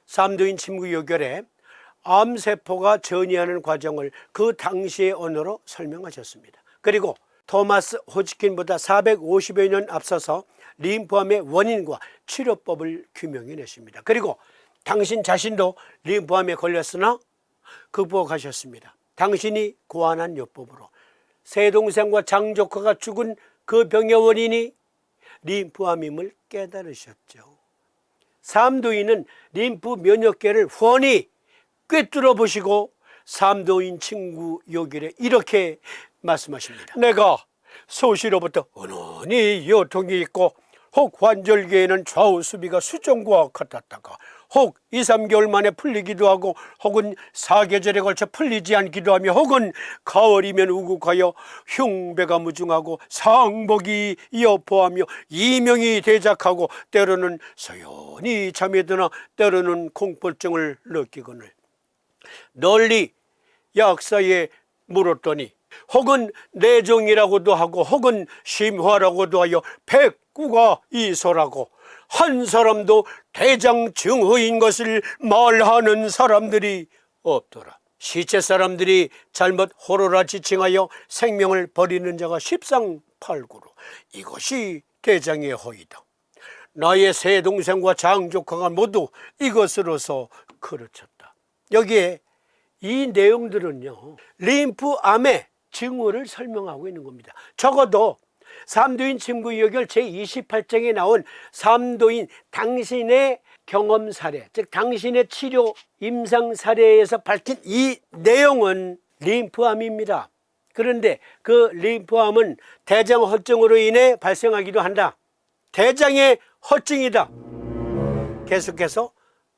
삼도인 침구요결에 암세포가 전이하는 과정을 그 당시의 언어로 설명하셨습니다. 그리고 토마스 호지킨보다 450여 년 앞서서 림프암의 원인과 치료법을 규명해냈습니다. 그리고 당신 자신도 림프암에 걸렸으나 극복하셨습니다. 당신이 고안한 요법으로 새 동생과 장조카가 죽은 그 병의 원인이 림프암임을 깨달으셨죠. 삼도인은 림프 면역계를 훤히 꿰뚫어 보시고 삼도인 친구 요결에 이렇게 말씀하십니다. 내가 소시로부터 은은히 요통이 있고 혹 관절계에는 좌우 수비가 수정과 같았다가 혹 2, 3개월 만에 풀리기도 하고 혹은 4계절에 걸쳐 풀리지 않기도 하며 혹은 가을이면 우국하여 흉배가 무중하고 상복이 여포하며 이명이 대작하고 때로는 소연히 잠이 드나 때로는 공포증을 느끼거늘 널리 약사에 물었더니 혹은 내종이라고도 하고 혹은 심화라고도 하여 백구가 이소라고 한 사람도 대장증후인 것을 말하는 사람들이 없더라. 시체 사람들이 잘못 호로라 지칭하여 생명을 버리는 자가 십상팔구로 이것이 대장의 허이다. 나의 세 동생과 장조카가 모두 이것으로서 그르쳤다. 여기에 이 내용들은요 림프암의 증후를 설명하고 있는 겁니다. 적어도 삼도인 침구요결 제28장에 나온 삼도인 당신의 경험 사례, 즉 당신의 치료 임상 사례에서 밝힌 이 내용은 림프암입니다. 그런데 그 림프암은 대장 허증으로 인해 발생하기도 한다. 대장의 허증이다. 계속해서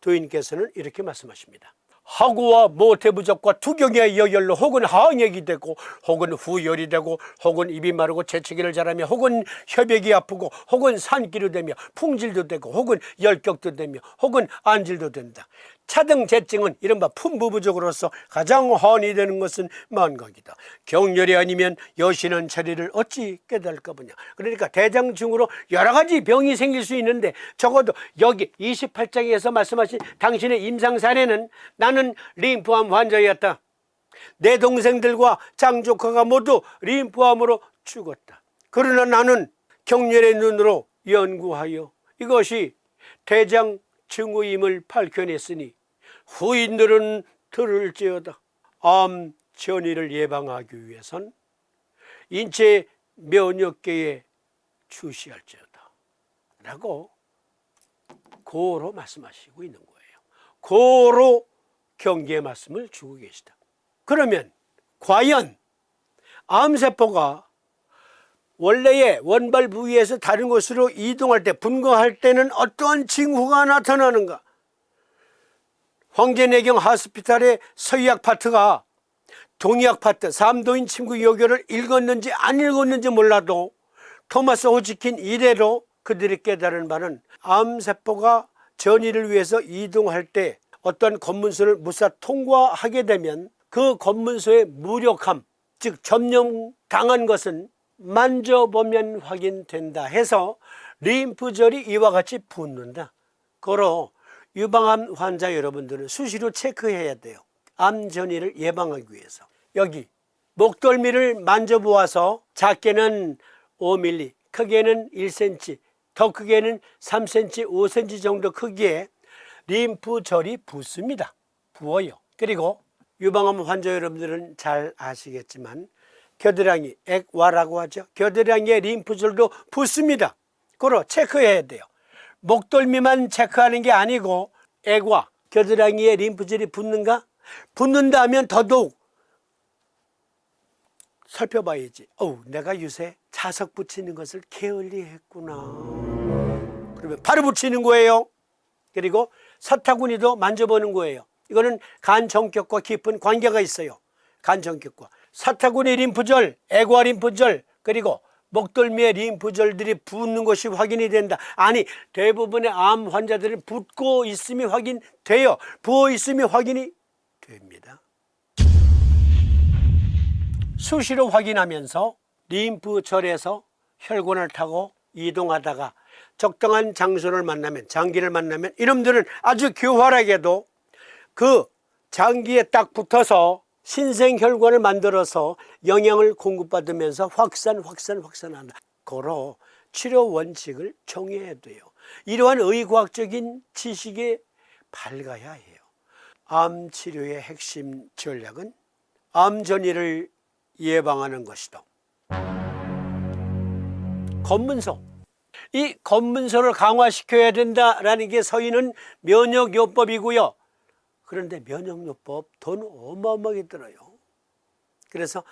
도인께서는 이렇게 말씀하십니다. 하구와 모태부적과 투경의 여열로 혹은 항액이 되고 혹은 후열이 되고 혹은 입이 마르고 재채기를 잘하며 혹은 혈액이 아프고 혹은 산기로 되며 풍질도 되고 혹은 열격도 되며 혹은 안질도 된다. 차등 재증은 이른바 품부부족으로서 가장 환이 되는 것은 만각이다. 경렬이 아니면 여신은 자리를 어찌 깨달을까 보냐. 그러니까 대장증으로 여러 가지 병이 생길 수 있는데 적어도 여기 28장에서 말씀하신 당신의 임상 사례는 나는 림프암 환자였다. 내 동생들과 장조카가 모두 림프암으로 죽었다. 그러나 나는 경렬의 눈으로 연구하여 이것이 대장증후임을 밝혀냈으니 후인들은 들을지어다. 암 전이를 예방하기 위해선 인체 면역계에 주시할지어다 라고 고로 말씀하시고 있는 거예요. 고로 경계의 말씀을 주고 계시다. 그러면 과연 암세포가 원래의 원발 부위에서 다른 곳으로 이동할 때 분거할 때는 어떠한 징후가 나타나는가? 황제내경 하스피탈의 서유학 파트가 동의학 파트 삼도인 침구요결을 읽었는지 안 읽었는지 몰라도 토마스 호지킨 이래로 그들이 깨달은 바는 암세포가 전이를 위해서 이동할 때 어떤 검문소를 무사 통과하게 되면 그 검문소의 무력함, 즉 점령당한 것은 만져보면 확인된다 해서 림프절이 이와 같이 붓는다. 그러 유방암 환자 여러분들은 수시로 체크해야 돼요. 암 전이를 예방하기 위해서. 여기 목덜미를 만져보아서 작게는 5mm, 크게는 1cm, 더 크게는 3cm, 5cm 정도 크기의 림프절이 붓습니다. 부어요. 그리고 유방암 환자 여러분들은 잘 아시겠지만 겨드랑이, 액와라고 하죠. 겨드랑이의 림프절도 붓습니다. 그러 체크해야 돼요. 목덜미만 체크하는 게 아니고 액와 겨드랑이에 림프절이 붓는가? 붓는다 하면 더더욱 살펴봐야지. 내가 요새 자석 붙이는 것을 게을리했구나. 그러면 바로 붙이는 거예요. 그리고 사타구니도 만져보는 거예요. 이거는 간 정격과 깊은 관계가 있어요. 간 정격과 사타구니 림프절, 액와 림프절, 그리고 목덜미의 림프절들이 붓는 것이 확인이 된다. 아니 대부분의 암 환자들은 붓고 있음이 확인돼요. 부어 있음이 확인이 됩니다. 수시로 확인하면서 림프절에서 혈관을 타고 이동하다가 적당한 장소를 만나면, 장기를 만나면 이놈들은 아주 교활하게도 그 장기에 딱 붙어서 신생혈관을 만들어서 영양을 공급받으면서 확산한다. 고로 치료 원칙을 정해야 돼요. 이러한 의과학적인 지식에 밝아야 해요. 암 치료의 핵심 전략은 암 전이를 예방하는 것이다. 검문소. 이 검문소를 강화시켜야 된다라는 게 서인은 면역요법이고요. 그런데 면역요법 돈 어마어마하게 들어요. 그래서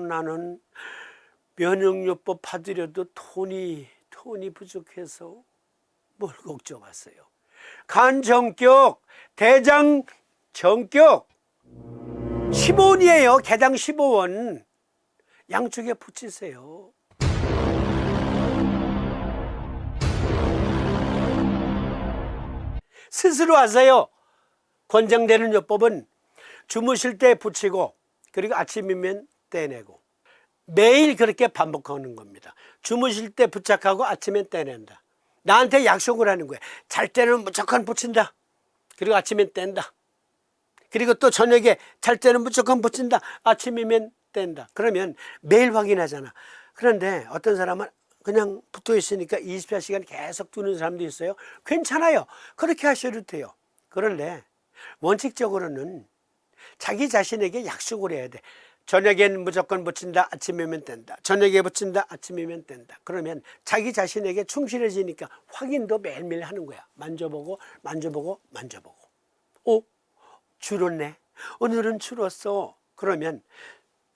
나는 면역요법 받으려도 돈이 부족해서 뭘 걱정하세요. 간 정격, 대장 정격 15원이에요. 개당 15원. 양쪽에 붙이세요. 스스로 하세요. 권장되는 요법은 주무실 때 붙이고 그리고 아침이면 떼내고 매일 그렇게 반복하는 겁니다. 주무실 때 부착하고 아침엔 떼낸다. 나한테 약속을 하는 거예요. 잘 때는 무조건 붙인다. 그리고 아침엔 뗀다. 그리고 또 저녁에 잘 때는 무조건 붙인다. 아침이면 뗀다. 그러면 매일 확인하잖아. 그런데 어떤 사람은 그냥 붙어 있으니까 24시간 계속 두는 사람도 있어요. 괜찮아요. 그렇게 하셔도 돼요. 그런데 원칙적으로는 자기 자신에게 약속을 해야 돼. 저녁엔 무조건 붙인다. 아침이면 뗀다. 저녁에 붙인다. 아침이면 뗀다. 그러면 자기 자신에게 충실해지니까 확인도 매일매일 하는 거야. 만져보고 줄었네. 오늘은 줄었어. 그러면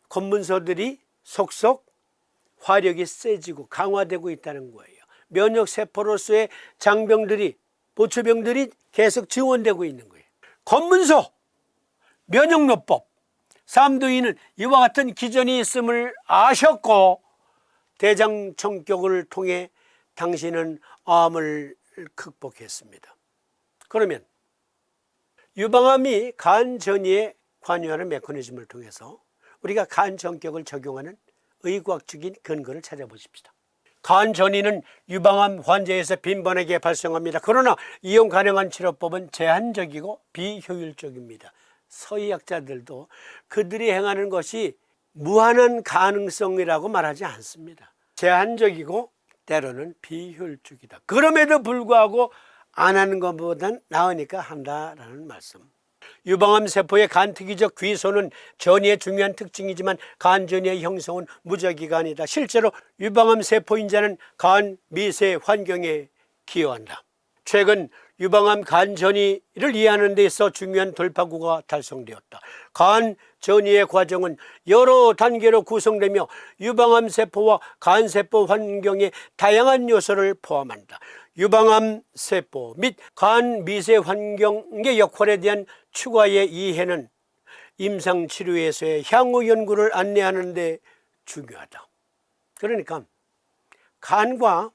검문소들이 속속 화력이 세지고 강화되고 있다는 거예요. 면역세포로서의 장병들이, 보초병들이 계속 증원되고 있는 거예요. 검문소, 면역요법, 삼도인은 이와 같은 기전이 있음을 아셨고 대장청격을 통해 당신은 암을 극복했습니다. 그러면 유방암이 간 전이에 관여하는 메커니즘을 통해서 우리가 간 정격을 적용하는 의과학적인 근거를 찾아보십시다. 간 전이는 유방암 환자에서 빈번하게 발생합니다. 그러나 이용 가능한 치료법은 제한적이고 비효율적입니다. 서의학자들도 그들이 행하는 것이 무한한 가능성이라고 말하지 않습니다. 제한적이고 때로는 비효율적이다. 그럼에도 불구하고 안 하는 것보단 나으니까 한다라는 말씀. 유방암 세포의 간특이적 귀소는 전이의 중요한 특징이지만 간 전이의 형성은 무작위가 실제로 유방암 세포 인자는 간 미세 환경에 기여한다. 최근 유방암 간 전이를 이해하는 데 있어 중요한 돌파구가 달성되었다. 간 전이의 과정은 여러 단계로 구성되며 유방암 세포와 간 세포 환경의 다양한 요소를 포함한다. 유방암 세포 및 간 미세 환경의 역할에 대한 추가의 이해는 임상치료에서의 향후 연구를 안내하는 데 중요하다. 그러니까 간과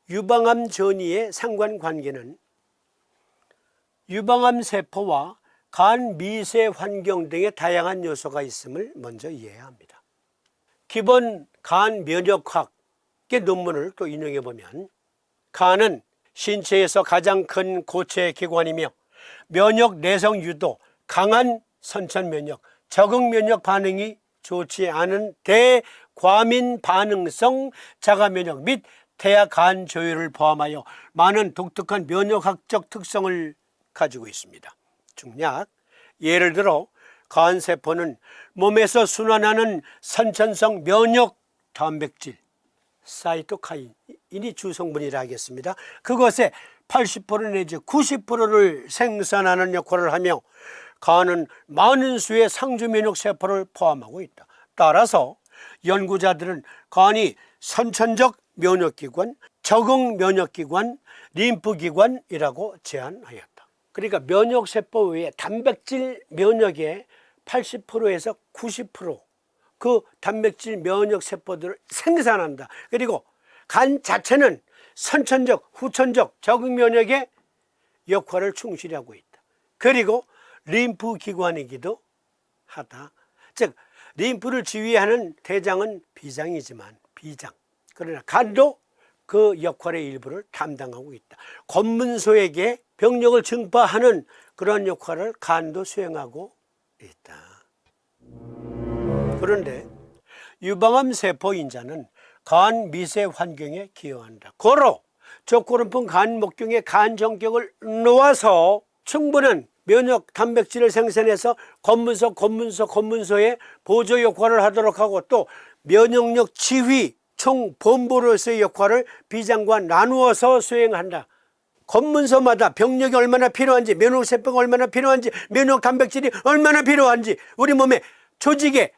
유방암 전이의 상관관계는 유방암 세포와 간 미세 환경 등의 다양한 요소가 있음을 먼저 이해해야 합니다. 기본 간 면역학의 논문을 또 인용해 보면 간은 신체에서 가장 큰 고체 기관이며 면역 내성 유도, 강한 선천 면역, 적응 면역 반응이 좋지 않은 대과민 반응성 자가 면역 및 태아 간 조혈을 포함하여 많은 독특한 면역학적 특성을 가지고 있습니다. 중약, 예를 들어 간세포는 몸에서 순환하는 선천성 면역 단백질 사이토카인이 주성분이라 하겠습니다. 그것의 80% 내지 90%를 생산하는 역할을 하며 간은 많은 수의 상주 면역 세포를 포함하고 있다. 따라서 연구자들은 간이 선천적 면역기관, 적응 면역기관, 림프기관이라고 제안하였다. 그러니까 면역세포 외에 단백질 면역의 80%에서 90% 그 단백질 면역세포들을 생산한다. 그리고 간 자체는 선천적, 후천적 적응 면역의 역할을 충실히 하고 있다. 그리고 림프기관이기도 하다. 즉 림프를 지휘하는 대장은 비장이지만 비장. 그러나 간도 그 역할의 일부를 담당하고 있다. 검문소에게 병력을 증파하는 그런 역할을 간도 수행하고 있다. 그런데 유방암 세포 인자는 간 미세 환경에 기여한다. 고로 적고름풍 간 목경에 간 정격을 놓아서 충분한 면역 단백질을 생산해서 검문소의 보조 역할을 하도록 하고, 또 면역력 지휘 총본부로서의 역할을 비장과 나누어서 수행한다. 검문소마다 병력이 얼마나 필요한지, 면역세포가 얼마나 필요한지, 면역 단백질이 얼마나 필요한지, 우리 몸의 조직에,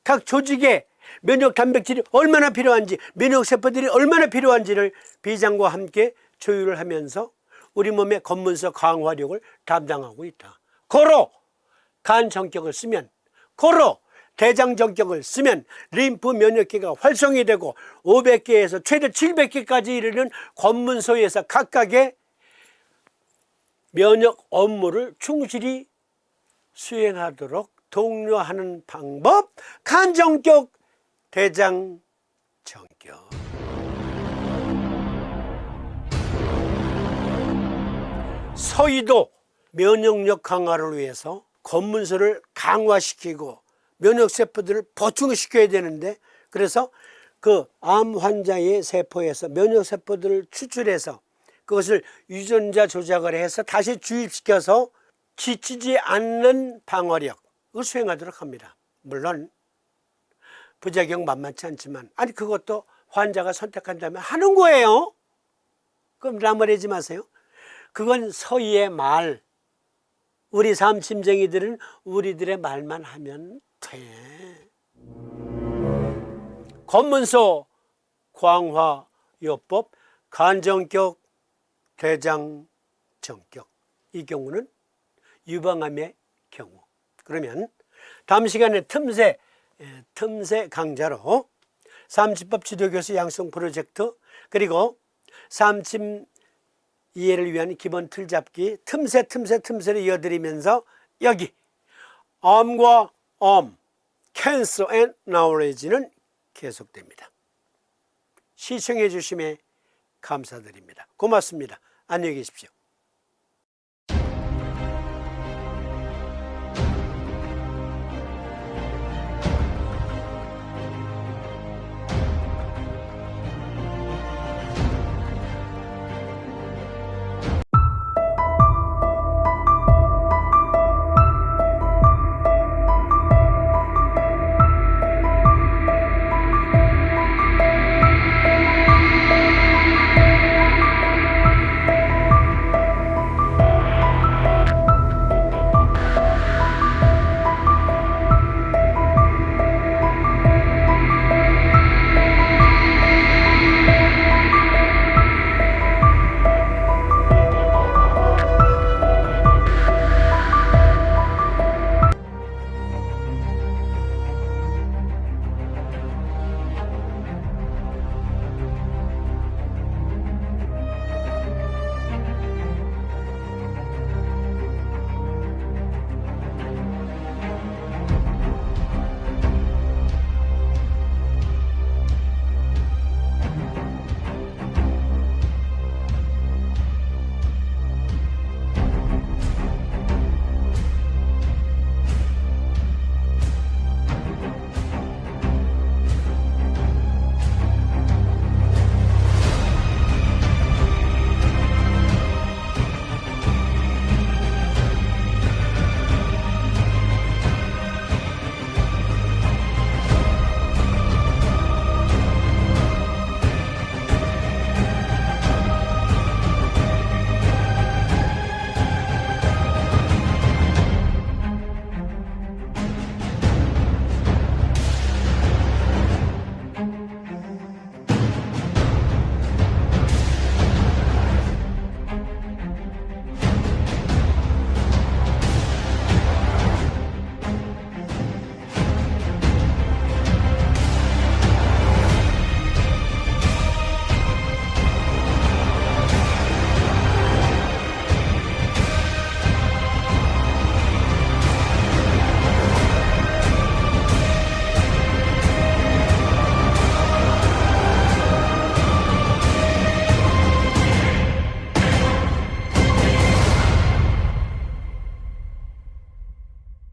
각 조직에 면역 단백질이 얼마나 필요한지, 면역세포들이 얼마나 필요한지를 비장과 함께 조율을 하면서 우리 몸의 검문소 강화력을 담당하고 있다. 고로 간 정격을 쓰면, 고로 대장 정격을 쓰면 림프 면역계가 활성이 되고 500개에서 최대 700개까지 이르는 검문소에서 각각의 면역 업무를 충실히 수행하도록 독려하는 방법, 간 정격, 대장 정격. 서희도 면역력 강화를 위해서 검문소를 강화시키고 면역세포들을 보충시켜야 되는데, 그래서 그 암 환자의 세포에서 면역세포들을 추출해서 그것을 유전자 조작을 해서 다시 주입시켜서 지치지 않는 방어력을 수행하도록 합니다. 물론 부작용 만만치 않지만, 아니 그것도 환자가 선택한다면 하는 거예요. 그럼 나무래지 마세요. 그건 서희의 말. 우리 삼심쟁이들은 우리들의 말만 하면 돼. 검문소 강화요법, 간정격, 대장정격. 이 경우는 유방암의 경우. 그러면 다음 시간에 틈새 강좌로 삼침법 지도교수 양성 프로젝트, 그리고 삼침 이해를 위한 기본 틀 잡기, 틈새를 이어드리면서 여기 암과 암, 캔서 앤 나우레지는 계속됩니다. 시청해 주심에 감사드립니다. 고맙습니다. 안녕히 계십시오.